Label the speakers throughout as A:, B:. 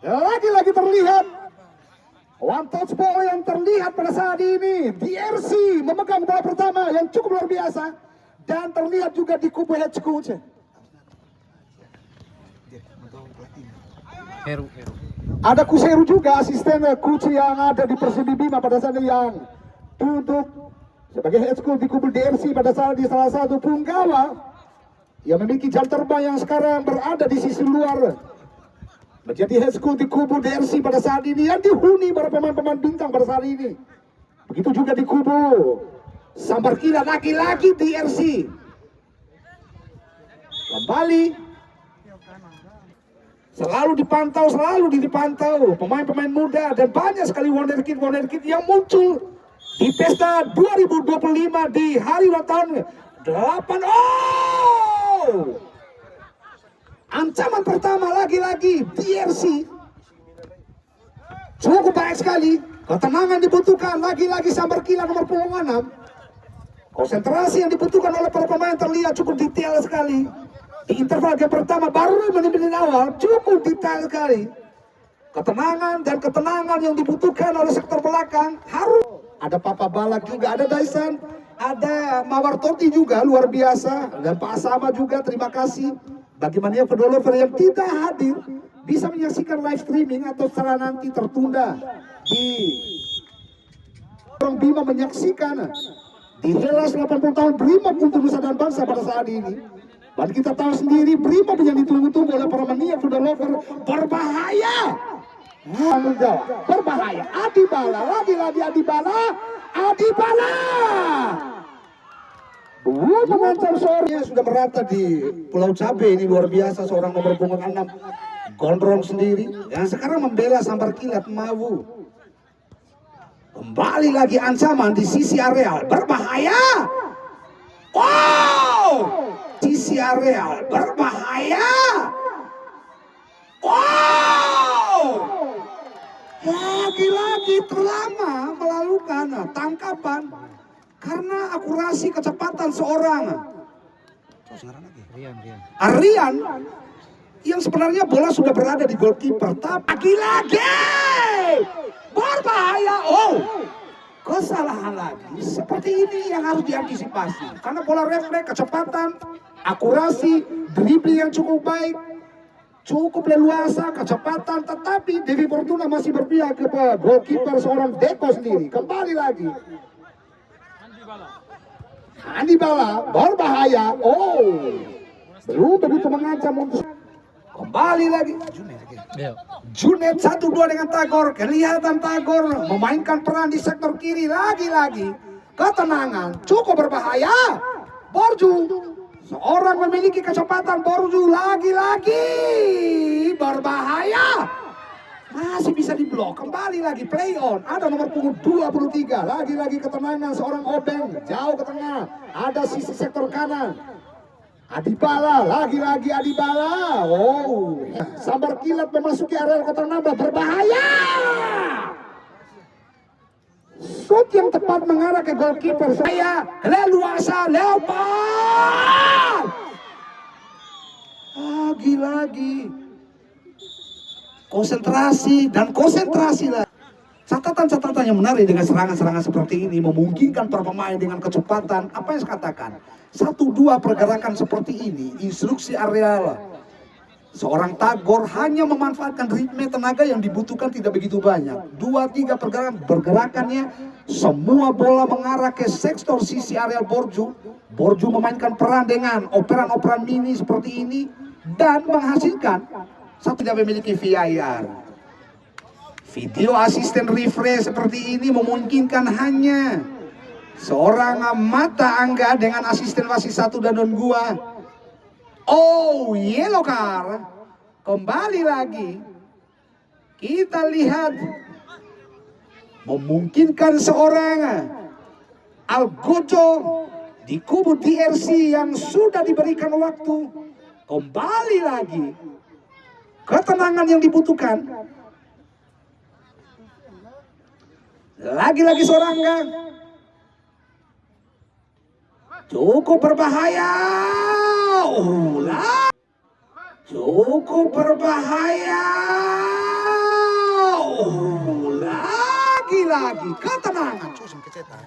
A: Lagi-lagi terlihat one touch ball yang terlihat pada saat ini. DRC memegang bola pertama yang cukup luar biasa. Dan terlihat juga di kubu head coach.
B: Heru.
A: Ada Kuseru juga, asisten coach yang ada di Persibi Bima pada saat yang duduk sebagai head coach di kubu DRC pada saat di salah satu punggawa yang memiliki jam terbang yang sekarang berada di sisi luar. Menjadi head coach di kubu DRC pada saat ini yang dihuni para pemain-pemain bintang pada saat ini. Begitu juga di kubu Sambar Kila, lagi-lagi DRC. Kembali selalu dipantau pemain-pemain muda dan banyak sekali wonderkid yang muncul di pesta 2025 di hari ulang tahun 8. Oh! Ancaman pertama lagi-lagi DRC. Cukup baik sekali. Ketenangan dibutuhkan lagi-lagi Sambar Kila nomor punggung 6. Konsentrasi yang dibutuhkan oleh para pemain terlihat cukup detail sekali. Di interval game pertama baru menit-menit awal cukup detail sekali. Ketenangan yang dibutuhkan oleh sektor belakang harus. Ada Papa Balak juga, ada Daisan, ada Mawar Toti juga luar biasa, dan Pak Asama juga terima kasih. Bagaimana yang followers yang tidak hadir bisa menyaksikan live streaming atau secara nanti tertunda di Orang Bima menyaksikan di Hellas 80 tahun Brimob untuk Nusa dan Bangsa pada saat ini. Dan kita tahu sendiri Brimob yang ditunggu-tunggu oleh para mania sudah lover berbahaya. Berbahaya. Adibala, lagi-lagi Adibala. Mengancam seorang sudah merata di Pulau Cabe ini luar biasa, seorang nomor punggung 6 gondrong sendiri yang sekarang membela Sambar Kilat Mawu. Kembali lagi ancaman di sisi areal berbahaya. Wow! Sisi areal berbahaya. Wow! Lagi-lagi terlama melakukan tangkapan karena akurasi kecepatan seorang Arian yang sebenarnya bola sudah berada di goalkeeper, tapi lagi berbahaya. Oh, kesalahan lagi. Seperti ini yang harus diantisipasi karena bola refleks, kecepatan, akurasi, dribbling yang cukup baik, cukup leluasa, kecepatan, tetapi Devi Fortuna masih berpihak ke goalkeeper seorang Deko sendiri. Kembali lagi Andi Bala berbahaya. Oh, belum begitu mengancam untuk kembali lagi. Junet 1-2 dengan Tagor. Kelihatan Tagor memainkan peran di sektor kiri. Lagi-lagi ketenangan cukup berbahaya. Borju seorang memiliki kecepatan. Borju lagi-lagi berbahaya. Masih bisa diblok. Kembali lagi play on. Ada nomor punggung 23. Lagi-lagi ketenangan seorang Obeng. Jauh ke tengah. Ada sisi sektor kanan. Adibala. Lagi-lagi Adibala. Oh. Sambar Kilat memasuki area kota nambah. Berbahaya. Shoot yang tepat mengarah ke goalkeeper. Saya leluasa. Leopard. Lagi-lagi konsentrasi lah. Catatan-catatan yang menarik dengan serangan-serangan seperti ini memungkinkan para pemain dengan kecepatan, apa yang saya katakan, 1-2 pergerakan seperti ini, instruksi areal. Seorang Tagor hanya memanfaatkan ritme tenaga yang dibutuhkan tidak begitu banyak. 2-3 pergerakannya, semua bola mengarah ke sektor sisi areal Borju. Borju memainkan peran dengan operan-operan mini seperti ini dan menghasilkan satu tidak memiliki VAR. Video asisten referee seperti ini memungkinkan hanya seorang mata angga dengan asisten wasit 1 Danun Gua. Oh, yellow card. Kembali lagi kita lihat memungkinkan seorang Algojo di kubu DRC yang sudah diberikan waktu. Kembali lagi ketenangan yang dibutuhkan. Lagi-lagi Sorangga cukup berbahaya. Cukup berbahaya. lagi ketenangan. Susum kecetak.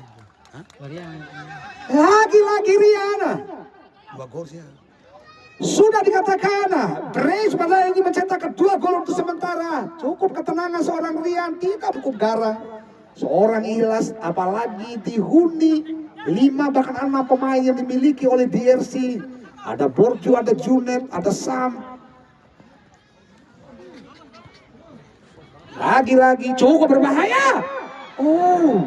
A: Lagi-lagi Riana.
B: Dua gol sih.
A: Sudah dikatakan, Brace pada ini mencetak kedua gol untuk sementara. Cukup ketenangan seorang Rian, tidak cukup garang. Seorang Ilas, apalagi dihuni 5 bahkan 6 pemain yang dimiliki oleh DRC. Ada Borju, ada Junet, ada Sam. Lagi-lagi cukup berbahaya. Oh,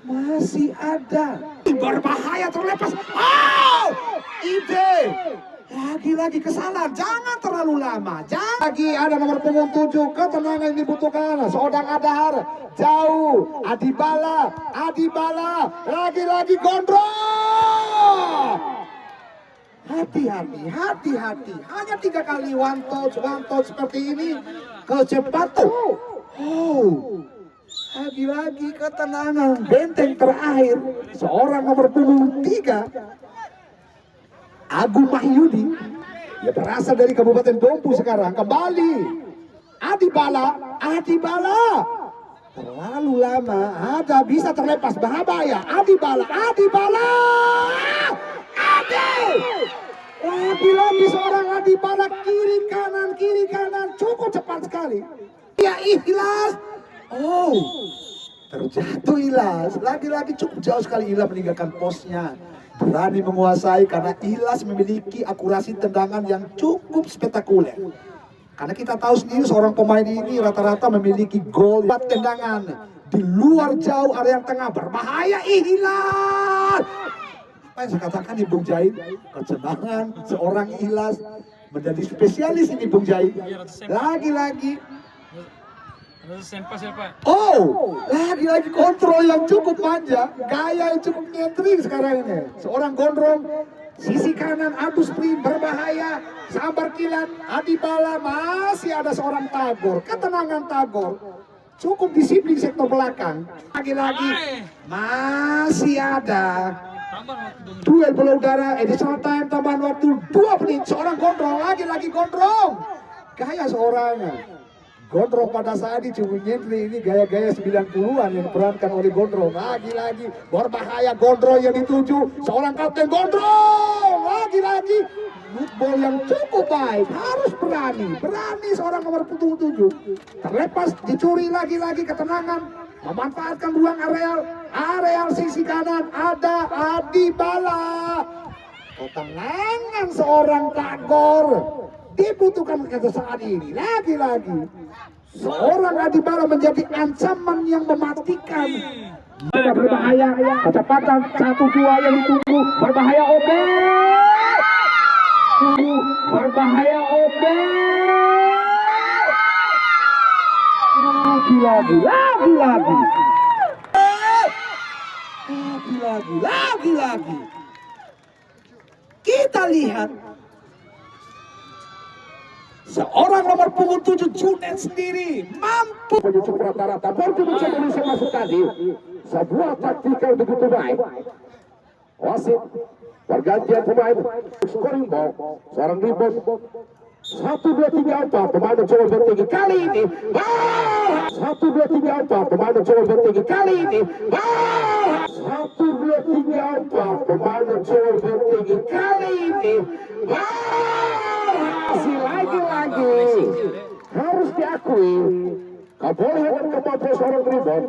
A: masih ada. Berbahaya terlepas. Oh, ide. Lagi-lagi kesalahan, jangan terlalu lama. Lagi ada nomor punggung 7, ketenangan yang dibutuhkan. Sodang Adahar, jauh. Adibala, lagi-lagi gondrong. Hati-hati. Hanya 3 kali one touch seperti ini. Kecepatan. Oh, lagi-lagi ketenangan. Benteng terakhir, seorang nomor punggung 3. Agung Mahyudi, ya berasal dari Kabupaten Dompu sekarang, kembali. Adibala, terlalu lama, ada bisa terlepas, bahaya. Adibala, lagi-lagi seorang Adibala, kiri kanan, cukup cepat sekali. Ya Ikhlas, oh, terjatuh Ilas, lagi-lagi cukup jauh sekali Ilas meninggalkan posnya. Berani menguasai karena Ilas memiliki akurasi tendangan yang cukup spektakuler. Karena kita tahu sendiri seorang pemain ini rata-rata memiliki gol 4 tendangan di luar jauh area tengah, berbahaya Ilas. Apa yang saya katakan nih Bung Jahit, kecenangan seorang Ilas menjadi spesialis ini Bung Jahit. Lagi-lagi. Oh, lagi-lagi kontrol yang cukup panjang, gaya yang cukup nyentrik sekarang ini. Seorang gondrong, sisi kanan adu sprint berbahaya, sabar kilat, Adibala, masih ada seorang Tagor, ketenangan Tagor. Cukup disiplin sektor belakang. Lagi-lagi masih ada duel bola udara, additional time, tambahan waktu 2 menit. Seorang gondrong, lagi-lagi gondrong. Gaya seorang Gondrong pada saat ini cuma nyentri, ini gaya-gaya 90-an yang diperankan oleh Gondrong. Lagi-lagi berbahaya Gondrong yang dituju, seorang kapten Gondrong. Lagi-lagi football yang cukup baik, harus berani seorang nomor punggung 7. Terlepas, dicuri lagi-lagi ketenangan, memanfaatkan ruang areal sisi kanan, ada Adibala. Ketenangan seorang Tagor dibutuhkan pada saat ini. Lagi-lagi seorang Adibala menjadi ancaman yang mematikan. Sudah berbahaya, kecepatan 1-2 yang ditunggu, berbahaya Obe. Berbahaya Obe. Lagi-lagi. Kita lihat seorang nomor punggung 7 Junet sendiri mampu menyusul rata-rata. Borju mencoba masuk tadi. Sebuah taktikal begitu baik. Wasit pergantian pemain, scoring ball, seorang rebound. 1, 2, 3, 4 pemain mencoba bertinggi kali ini. 1, 2, 3, 4 pemain mencoba bertinggi kali ini. 1, 2, 3, 4 pemain mencoba bertinggi kali ini. Lagi-lagi harus diakui kebolehan dan kemampuan seorang rebound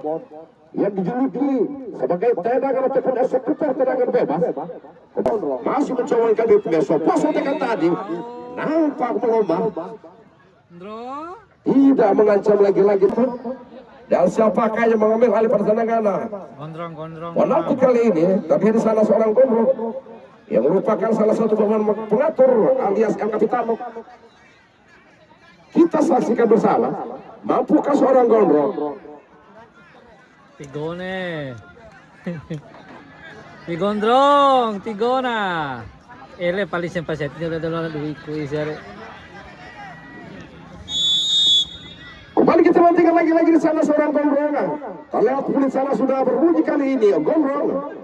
A: yang dijuluki sebagai tendangan ataupun eksekutor tendangan bebas. Masih mencoba kali besok pas tekan tadi nampak melemah, tidak mengancam lagi-lagi. Dan siapakah yang mengambil alih pada tendangan? Gondrong. Walaupun kali ini tapi di sana seorang gondrong yang merupakan salah satu pemain pengatur alias El Capitano. Kita saksikan bersama, mampukah seorang gondrong?
C: Tigone. Tigona. Ele paling sempaset udah dalam duit kuisare.
A: Kembali kita nantikan lagi-lagi di sana seorang gondrong. Kalau pulih sana sudah berbunyi kali ini gondrong.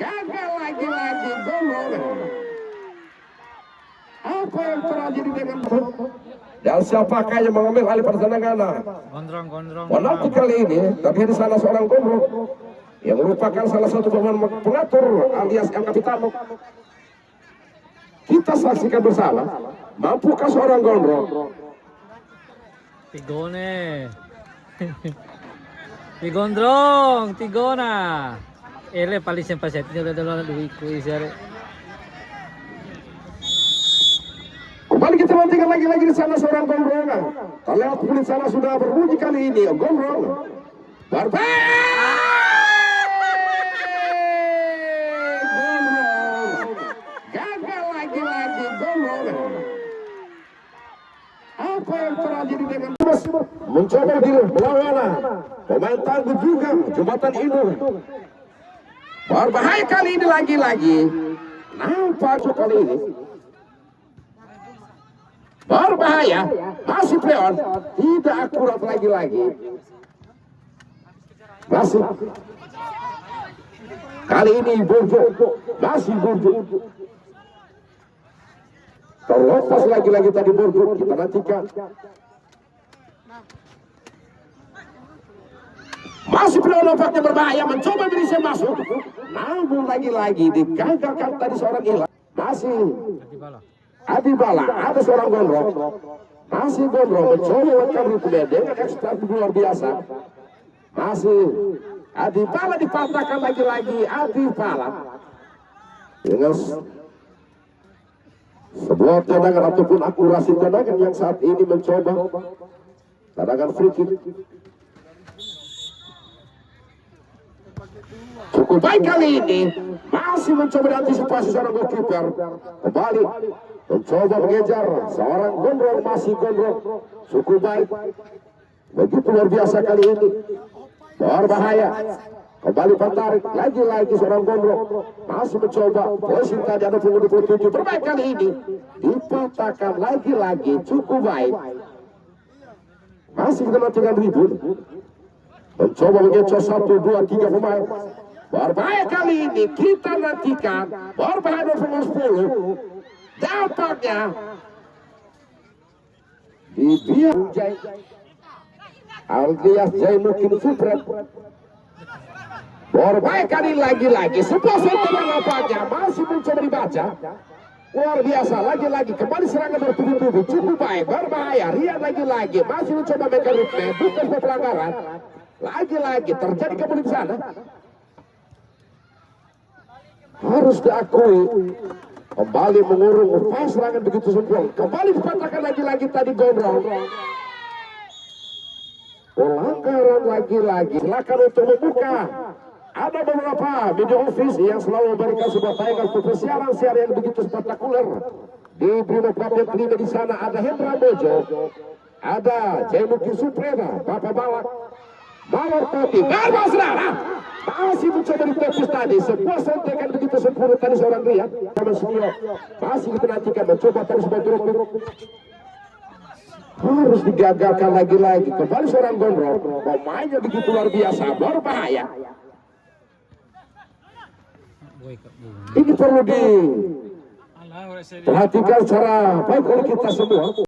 A: Gagal lagi gondrong. Apa yang
B: yang terjadi dengan dan siapakah yang mengambil alih pertandingan?
C: Gondrong.
B: Penalti kali ini terjadi salah seorang gondrong yang merupakan salah satu pemain pengatur alias El Capitano. Kita saksikan bersama, mampukah seorang gondrong?
C: Tigone. Tigona. Ele paling sempat set ini udah 2 kuis ya.
B: Kembali kita nantikan lagi di sana seorang gondrong. Terlihat kulit sana sudah berbunyi kali ini, gondrong. Gagal lagi gondrong. Apa yang terjadi dengan mencoba di berlawanan pemain tangguh juga jembatan ini berbahaya kali ini lagi nampak kali ini berbahaya, masih Pleon tidak akurat lagi masih kali ini Burjo masih Burjo terlepas lagi tadi Burjo. Kita nantikan masih Pleon nampaknya berbahaya mencoba berisi masuk, namun lagi digagalkan tadi seorang hilang. Masih Adibala, ada seorang gondrong, masih gondrong mencoba menekan ritme dengan ekstraksi luar biasa. Masih Adibala dipatahkan lagi Adibala dengan sebuah tendangan ataupun akurasi tendangan yang saat ini mencoba tendangan free kick. Cukup baik kali ini, masih mencoba diantisipasi seorang goalkeeper. Kembali mencoba mengejar seorang gondrong, masih gondrong. Cukup baik, begitu luar biasa kali ini, berbahaya. Kembali tertarik lagi seorang gondrong, masih mencoba posisi tadi ada punggung 27. Berbaik kali ini dipatahkan lagi cukup baik. Masih kita nantikan ribut, mencoba mengecoh 1, 2, 3 pemain. Berbahaya kali ini kita nantikan berbahaya nomor 10. Dampaknya dibiar alias Jainuddin Supret. Berbahaya kali lagi sebuah sentuhan nampaknya masih mencoba dibaca. Luar biasa lagi kembali serangan bertubi-tubi cukup baik, berbahaya. Rian lagi masih mencoba mekanisme, bukan sebuah pelanggaran. Lagi terjadi kembali di sana. Harus diakui kembali mengurung upaya serangan begitu sempurna. Kembali dipatahkan lagi tadi gondrong. Pelanggaran lagi. Silakan untuk membuka. Ada beberapa video office yang selalu memberikan sebuah tayangan untuk siaran yang begitu spektakuler. Di Brimob Kapten Kelima di sana ada Hendra Bojo, ada Jainuddin Suprema, Bapak Balak, Mawar Toti, Barbal Saudara. Masih mencoba ditepis tadi, sebuah sentekan begitu sempurna tadi seorang Rian. Masih kita nantikan mencoba terus berturut-turut. Harus digagalkan lagi. Kembali seorang gondrong, pemainnya begitu luar biasa, berbahaya. Ini perlu diperhatikan secara baik oleh kita semua.